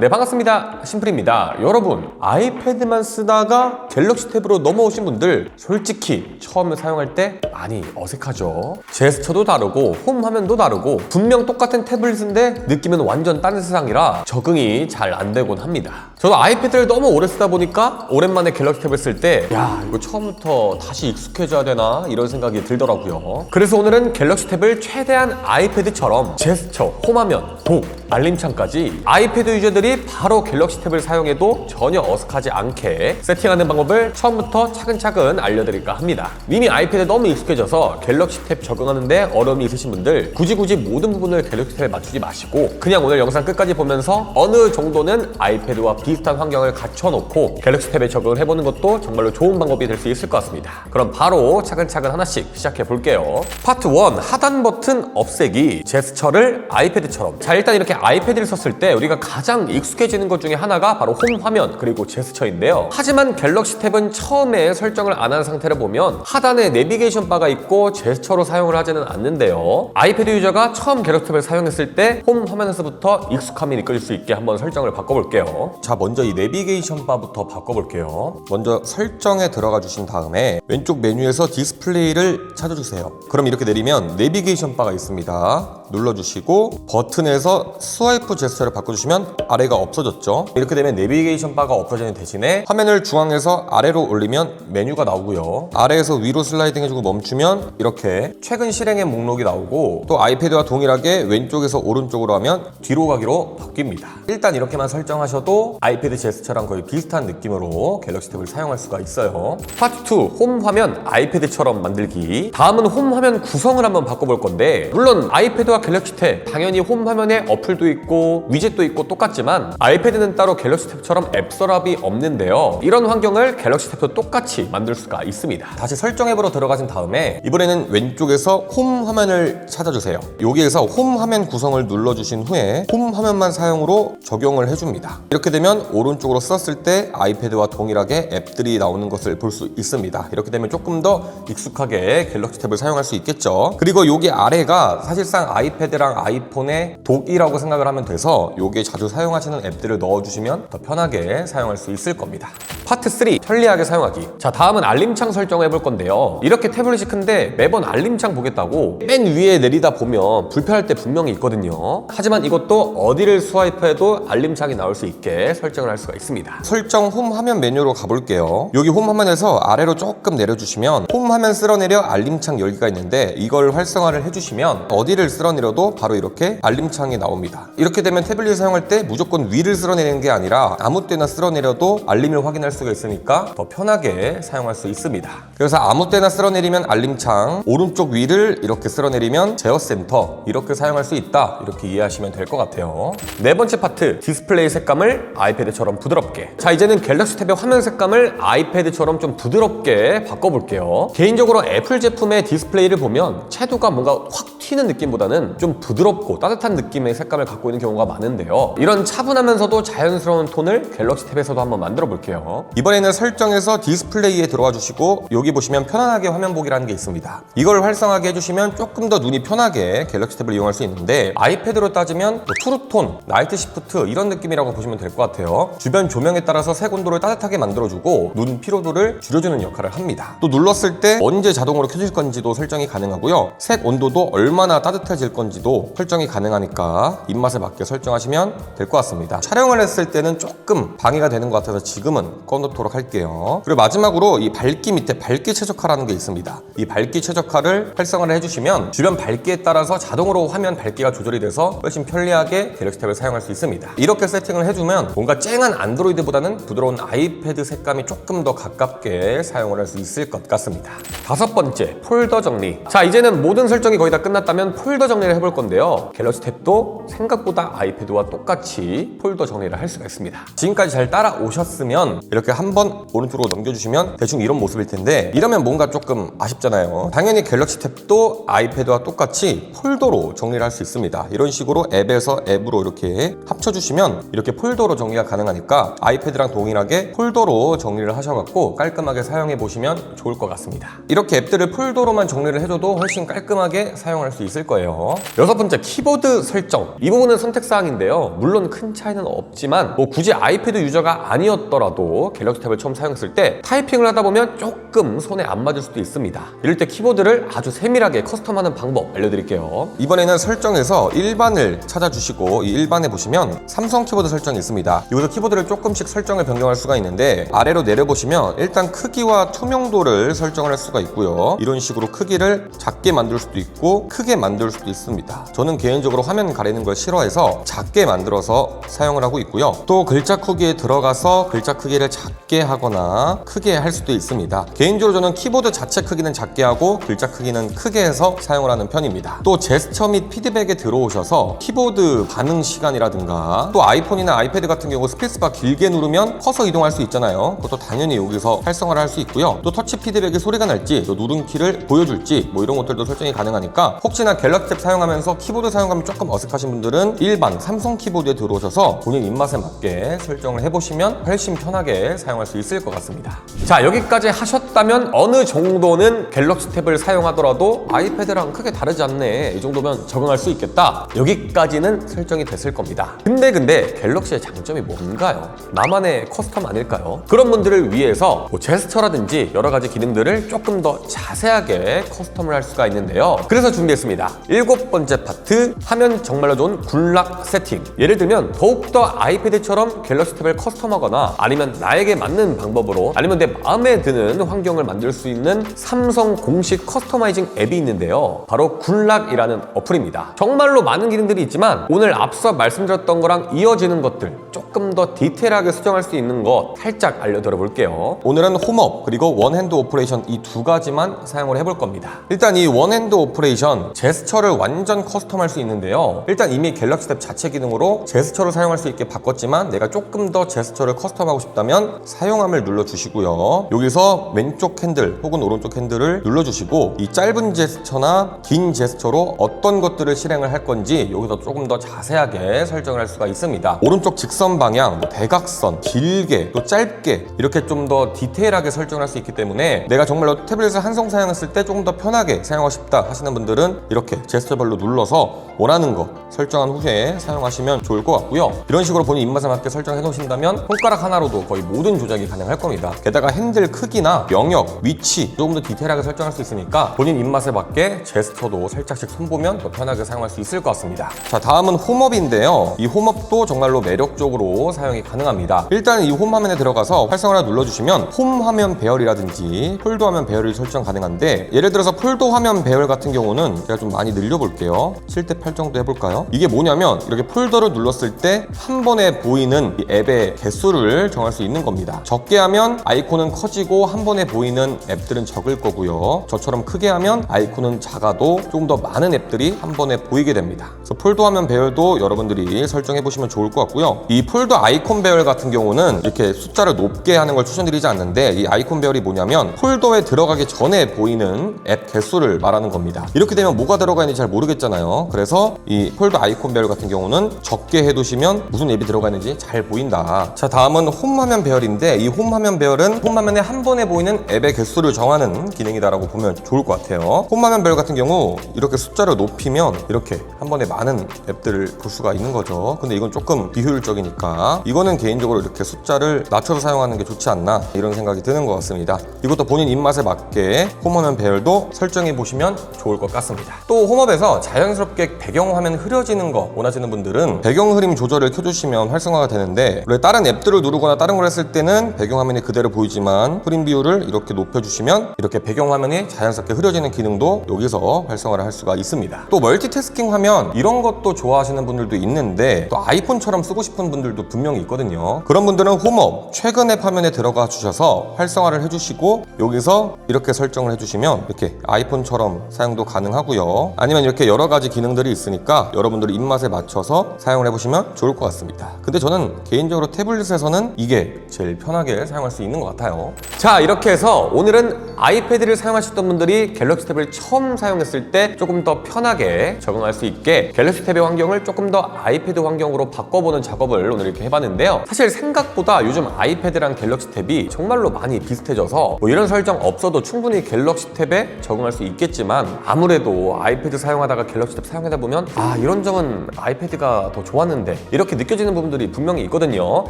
네, 반갑습니다. 심플입니다. 여러분, 아이패드만 쓰다가 갤럭시 탭으로 넘어오신 분들 솔직히 처음에 사용할 때 많이 어색하죠. 제스처도 다르고 홈 화면도 다르고 분명 똑같은 태블릿인데 느낌은 완전 딴 세상이라 적응이 잘 안 되곤 합니다. 저도 아이패드를 너무 오래 쓰다 보니까 오랜만에 갤럭시 탭을 쓸 때 야, 이거 처음부터 다시 익숙해져야 되나 이런 생각이 들더라고요. 그래서 오늘은 갤럭시 탭을 최대한 아이패드처럼 제스처, 홈화면, 독, 알림창까지 아이패드 유저들이 바로 갤럭시 탭을 사용해도 전혀 어색하지 않게 세팅하는 방법을 처음부터 차근차근 알려드릴까 합니다. 이미 아이패드에 너무 익숙해져서 갤럭시 탭 적응하는데 어려움이 있으신 분들 굳이 모든 부분을 갤럭시 탭에 맞추지 마시고 그냥 오늘 영상 끝까지 보면서 어느 정도는 아이패드와 비슷한 환경을 갖춰놓고 갤럭시 탭에 적응을 해보는 것도 정말로 좋은 방법이 될 수 있을 것 같습니다. 그럼 바로 차근차근 하나씩 시작해 볼게요. 파트 1, 하단 버튼 없애기, 제스처를 아이패드처럼. 자, 일단 이렇게 아이패드를 썼을 때 우리가 가장 익숙해지는 것 중에 하나가 바로 홈 화면 그리고 제스처인데요. 하지만 갤럭시 탭은 처음에 설정을 안 한 상태를 보면 하단에 내비게이션 바가 있고 제스처로 사용을 하지는 않는데요. 아이패드 유저가 처음 갤럭시 탭을 사용했을 때 홈 화면에서부터 익숙함이 느껴질 수 있게 한번 설정을 바꿔볼게요. 자, 먼저 이 내비게이션 바부터 바꿔볼게요. 먼저 설정에 들어가 주신 다음에 왼쪽 메뉴에서 디스플레이를 찾아주세요. 그럼 이렇게 내리면 내비게이션 바가 있습니다. 눌러주시고 버튼에서 스와이프 제스처를 바꿔주시면 아래가 없어졌죠. 이렇게 되면 내비게이션 바가 없어지는 대신에 화면을 중앙에서 아래로 올리면 메뉴가 나오고요. 아래에서 위로 슬라이딩 해주고 멈추면 이렇게 최근 실행의 목록이 나오고 또 아이패드와 동일하게 왼쪽에서 오른쪽으로 하면 뒤로 가기로 바뀝니다. 일단 이렇게만 설정하셔도 아이패드 제스처랑 거의 비슷한 느낌으로 갤럭시 탭을 사용할 수가 있어요. 파트 2, 홈 화면 아이패드처럼 만들기. 다음은 홈 화면 구성을 한번 바꿔볼 건데 물론 아이패드와 갤럭시 탭 당연히 홈 화면에 어플도 있고 위젯도 있고 똑같지만 아이패드는 따로 갤럭시 탭처럼 앱 서랍이 없는데요. 이런 환경을 갤럭시 탭도 똑같이 만들 수가 있습니다. 다시 설정 앱으로 들어가신 다음에 이번에는 왼쪽에서 홈 화면을 찾아주세요. 여기에서 홈 화면 구성을 눌러주신 후에 홈 화면만 사용으로 적용을 해줍니다. 이렇게 되면 오른쪽으로 썼을 때 아이패드와 동일하게 앱들이 나오는 것을 볼 수 있습니다. 이렇게 되면 조금 더 익숙하게 갤럭시 탭을 사용할 수 있겠죠. 그리고 여기 아래가 사실상 아이패드랑 아이폰의 독이라고 생각을 하면 돼서 여기에 자주 사용하시는 앱들을 넣어주시면 더 편하게 사용할 수 있을 겁니다. 파트 3, 편리하게 사용하기. 자, 다음은 알림창 설정을 해볼 건데요. 이렇게 태블릿이 큰데 매번 알림창 보겠다고 맨 위에 내리다 보면 불편할 때 분명히 있거든요. 하지만 이것도 어디를 스와이프해도 알림창이 나올 수 있게 설정을 할 수가 있습니다. 설정 홈 화면 메뉴로 가볼게요. 여기 홈 화면에서 아래로 조금 내려주시면 홈 화면 쓸어내려 알림창 열기가 있는데 이걸 활성화를 해주시면 어디를 쓸어내려도 바로 이렇게 알림창이 나옵니다. 이렇게 되면 태블릿을 사용할 때 무조건 위를 쓸어내리는 게 아니라 아무 때나 쓸어내려도 알림을 확인할 수가 있으니까 더 편하게 사용할 수 있습니다. 그래서 아무 때나 쓸어내리면 알림창, 오른쪽 위를 이렇게 쓸어내리면 제어센터, 이렇게 사용할 수 있다, 이렇게 이해하시면 될 것 같아요. 네 번째 파트, 디스플레이 색감을 아이패드처럼 부드럽게. 자, 이제는 갤럭시 탭의 화면 색감을 아이패드처럼 좀 부드럽게 바꿔볼게요. 개인적으로 애플 제품의 디스플레이를 보면 채도가 뭔가 확 튀는 느낌보다는 좀 부드럽고 따뜻한 느낌의 색감을 갖고 있는 경우가 많은데요. 이런 차분하면서도 자연스러운 톤을 갤럭시 탭에서도 한번 만들어 볼게요. 이번에는 설정에서 디스플레이에 들어와 주시고 여기 보시면 편안하게 화면 보기라는 게 있습니다. 이걸 활성화하게 해주시면 조금 더 눈이 편하게 갤럭시 탭을 이용할 수 있는데 아이패드로 따지면 트루톤, 나이트 시프트 이런 느낌이라고 보시면 될 것 같아요. 주변 조명에 따라서 색 온도를 따뜻하게 만들어주고 눈 피로도를 줄여주는 역할을 합니다. 또 눌렀을 때 언제 자동으로 켜질 건지도 설정이 가능하고요. 색 온도도 얼마나 따뜻해질 건지도 설정이 가능하니까 입맛에 맞게 설정하시면 될 것 같습니다. 촬영을 했을 때는 조금 방해가 되는 것 같아서 지금은 꺼놓도록 할게요. 그리고 마지막으로 이 밝기 밑에 밝기 최적화라는 게 있습니다. 이 밝기 최적화를 활성화를 해주시면 주변 밝기에 따라서 자동으로 화면 밝기가 조절이 돼서 훨씬 편리하게 갤럭시 탭을 사용할 수 있습니다. 이렇게 세팅을 해주면 뭔가 쨍한 안드로이드보다는 부드러운 아이패드 색감이 조금 더 가깝게 사용을 할 수 있을 것 같습니다. 다섯 번째, 폴더 정리. 자, 이제는 모든 설정이 거의 다 끝났다면 폴더 정리를 해볼 건데요. 갤럭시 탭도 생각보다 아이패드와 똑같이 폴더 정리를 할 수가 있습니다. 지금까지 잘 따라오셨으면 이렇게 한번 오른쪽으로 넘겨주시면 대충 이런 모습일 텐데 이러면 뭔가 조금 아쉽잖아요. 당연히 갤럭시 탭도 아이패드와 똑같이 폴더로 정리를 할 수 있습니다. 이런 식으로 앱에서 앱으로 이렇게 합쳐주시면 이렇게 폴더로 정리가 가능하니까 아이패드랑 동일하게 폴더로 정리를 하셔갖고 깔끔하게 사용해 보시면 좋을 것 같습니다. 이렇게 앱들을 폴더로만 정리를 해줘도 훨씬 깔끔하게 사용할 수 있을 거예요. 여섯 번째, 키보드 설정. 이 부분은 선택사항인데요. 물론 큰 차이는 없지만 굳이 아이패드 유저가 아니었더라도 갤럭시 탭을 처음 사용했을 때 타이핑을 하다 보면 조금 손에 안 맞을 수도 있습니다. 이럴 때 키보드를 아주 세밀하게 커스텀하는 방법 알려드릴게요. 이번에는 설정에서 일반을 찾아주시고 이 일반에 보시면 삼성 키보드 설정이 있습니다. 여기서 키보드를 조금씩 설정을 변경할 수가 있는데 아래로 내려보시면 일단 크기와 투명도를 설정을 할 수가 있고요. 이런 식으로 크기를 작게 만들 수도 있고 크게 만들 수도 있습니다. 저는 개인적으로 화면 가리는 걸 싫어해서 작게 만들어서 사용을 하고 있고요. 또 글자 크기에 들어가서 글자 크기를 작게 하거나 크게 할 수도 있습니다. 개인적으로 저는 키보드 자체 크기는 작게 하고 글자 크기는 크게 해서 사용을 하는 편입니다. 또 제스처 및 피드백에 들어오셔서 키보드 반응 시간이라든가 또 아이폰이나 아이패드 같은 경우 스페이스바 길게 누르면 커서 이동할 수 있잖아요. 그것도 당연히 여기서 활성화를 할 수 있고요. 또 터치 피드백이 소리가 날지 또 누른키를 보여줄지 이런 것들도 설정이 가능하니까 혹시나 갤럭시 탭 사용하면서 키보드 사용감이 조금 어색하신 분들은 일반 삼성 키보드에 들어오셔서 본인 입맛에 맞게 설정을 해보시면 훨씬 편하게 사용할 수 있을 것 같습니다. 자, 여기까지 하셨다면 어느 정도는 갤럭시 탭을 사용하더라도 아이패드랑 크게 다르지 않네, 이 정도면 적응할 수 있겠다, 여기까지는 설정이 됐을 겁니다. 근데 갤럭시의 장점이 뭔가요? 나만의 커스텀 아닐까요? 그런 분들을 위해서 제스처라든지 여러 가지 기능들을 조금 더 자세하게 커스텀을 할 수가 있는데요. 그래서 준비했습니다. 7번째 파트, 하면 정말로 좋은 굴락 세팅. 예를 들면 더욱더 아이패드처럼 갤럭시 탭을 커스텀하거나 아니면 나에게 맞는 방법으로 아니면 내 마음에 드는 환경을 만들 수 있는 삼성 공식 커스터마이징 앱이 있는데요. 바로 굴락이라는 어플입니다. 정말로 많은 기능들이 있지만 오늘 앞서 말씀드렸던 거랑 이어지는 것들, 조금 더 디테일하게 수정할 수 있는 것 살짝 알려드려 볼게요. 오늘은 홈업 그리고 원핸드 오퍼레이션 이 두 가지만 사용을 해볼 겁니다. 일단 이 원핸드 오퍼레이션, 제스처를 완전 커스텀할 수 있는데요. 일단 이미 갤럭시 탭 자체 기능으로 제스처를 사용할 수 있게 바꿨지만 내가 조금 더 제스처를 커스텀하고 싶다면 사용함을 눌러주시고요. 여기서 왼쪽 핸들 혹은 오른쪽 핸들을 눌러주시고 이 짧은 제스처나 긴 제스처로 어떤 것들을 실행을 할 건지 여기서 조금 더 자세하게 설정을 할 수가 있습니다. 오른쪽 직선 방향, 대각선, 길게 또 짧게 이렇게 좀 더 디테일하게 설정을 할 수 있기 때문에 내가 정말로 태블릿을 한성 사용했을 때 조금 더 편하게 사용하고 싶다 하시는 분들은 이렇게 제스처별로 눌러서 원하는 거 설정한 후에 사용하시면 좋을 것 같고요. 이런 식으로 본인 입맛에 맞게 설정해 놓으신다면 손가락 하나로도 거의 모든 조작이 가능할 겁니다. 게다가 핸들 크기나 영역, 위치 조금 더 디테일하게 설정할 수 있으니까 본인 입맛에 맞게 제스처도 살짝씩 손보면 더 편하게 사용할 수 있을 것 같습니다. 자, 다음은 홈업인데요. 이 홈업도 정말로 매력적으로 사용이 가능합니다. 일단 이 홈 화면에 들어가서 활성화를 눌러주시면 홈 화면 배열이라든지 폴더 화면 배열이 설정 가능한데, 예를 들어서 폴더 화면 배열 같은 경우는 제가 좀 많이 늘려볼게요. 7대 8 정도 해볼까요? 이게 뭐냐면 이렇게 폴더를 눌렀을 때 한 번에 보이는 이 앱의 개수를 정할 수 있는 겁니다. 적게 하면 아이콘은 커지고 한 번에 보이는 앱들은 적을 거고요. 저처럼 크게 하면 아이콘은 작아도 조금 더 많은 앱들이 한 번에 보이게 됩니다. 그래서 폴더 화면 배열도 여러분들이 설정해 보시면 좋을 것 같고요. 이 폴더 아이콘 배열 같은 경우는 이렇게 숫자를 높게 하는 걸 추천드리지 않는데, 이 아이콘 배열이 뭐냐면 폴더에 들어가기 전에 보이는 앱 개수를 말하는 겁니다. 이렇게 되면 뭐가 들어가 있는지 잘 모르겠잖아요. 그래서 이 폴더 아이콘 배열 같은 경우는 적게 해두시면 무슨 앱이 들어가 있는지 잘 보인다. 자, 다음은 홈 화면 배열인데, 이 홈 화면 배열은 홈 화면에 한 번에 보이는 앱의 개수를 정하는 기능이다라고 보면 좋을 것 같아요. 홈 화면 배열 같은 경우 이렇게 숫자를 높이면 이렇게 한 번에 많은 앱들을 볼 수가 있는 거죠. 근데 이건 조금 비효율적이니까 이거는 개인적으로 이렇게 숫자를 낮춰서 사용하는 게 좋지 않나, 이런 생각이 드는 것 같습니다. 이것도 본인 입맛에 맞게 홈 화면 배열도 설정해 보시면 좋을 것 같습니다. 또 홈업에서 자연스럽게 배경 화면 흐려지는 거 원하시는 분들은 배경 흐림 조절을 켜주시면 활성화가 되는데, 원래 다른 앱들을 누르거나 다른 걸 했을 때는 배경 화면이 그대로 보이지만 흐림 비율을 이렇게 높여주시면 이렇게 배경 화면이 자연스럽게 흐려지는 기능도 여기서 활성화를 할 수가 있습니다. 또 멀티태스킹 화면, 이런 것도 좋아하시는 분들도 있는데 또 아이폰처럼 쓰고 싶은 분들도 분명히 있거든요. 그런 분들은 홈업 최근 앱 화면에 들어가 주셔서 활성화를 해주시고 여기서 이렇게 설정을 해주시면 이렇게 아이폰처럼 사용도 가능하고요. 아니면 이렇게 여러 가지 기능들이 있으니까 여러분들의 입맛에 맞춰서 사용을 해보시면 좋을 것 같습니다. 근데 저는 개인적으로 태블릿에서는 이게 제일 편하게 사용할 수 있는 것 같아요. 자, 이렇게 해서 오늘은 아이패드를 사용하셨던 분들이 갤럭시 탭을 처음 사용했을 때 조금 더 편하게 적응할 수 있게 갤럭시 탭의 환경을 조금 더 아이패드 환경으로 바꿔보는 작업을 오늘 설정을 이렇게 해봤는데요. 사실 생각보다 요즘 아이패드랑 갤럭시 탭이 정말로 많이 비슷해져서 뭐 이런 설정 없어도 충분히 갤럭시 탭에 적응할 수 있겠지만, 아무래도 아이패드 사용하다가 갤럭시 탭 사용하다 보면 이런 점은 아이패드가 더 좋았는데 이렇게 느껴지는 부분들이 분명히 있거든요.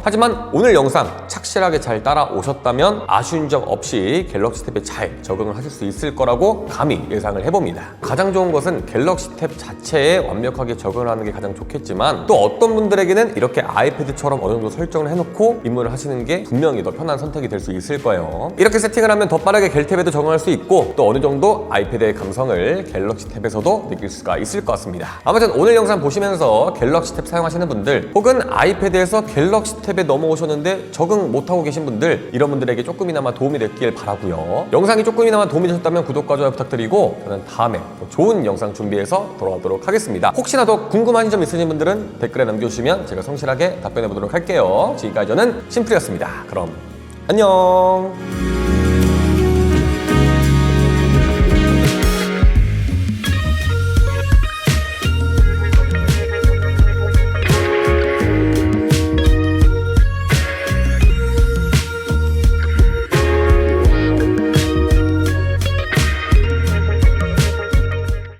하지만 오늘 영상 착실하게 잘 따라오셨다면 아쉬운 점 없이 갤럭시 탭에 잘 적응을 하실 수 있을 거라고 감히 예상을 해봅니다. 가장 좋은 것은 갤럭시 탭 자체에 완벽하게 적응을 하는 게 가장 좋겠지만, 또 어떤 분들에게는 이렇게 아이패드처럼 어느 정도 설정을 해놓고 입문을 하시는 게 분명히 더 편한 선택이 될 수 있을 거예요. 이렇게 세팅을 하면 더 빠르게 갤탭에도 적응할 수 있고, 또 어느 정도 아이패드의 감성을 갤럭시 탭에서도 느낄 수가 있을 것 같습니다. 아무튼 오늘 영상 보시면서 갤럭시 탭 사용하시는 분들, 혹은 아이패드에서 갤럭시 탭에 넘어오셨는데 적응 못하고 계신 분들, 이런 분들에게 조금이나마 도움이 됐길 바라고요. 영상이 조금이나마 도움이 되셨다면 구독과 좋아요 부탁드리고, 저는 다음에 또 좋은 영상 준비해서 돌아오도록 하겠습니다. 혹시나 더 궁금한 점 있으신 분들은 댓글에 남겨주시면 제가 성실하게 답변해 보도록 할게요. 지금까지 저는 심플이었습니다. 그럼 안녕.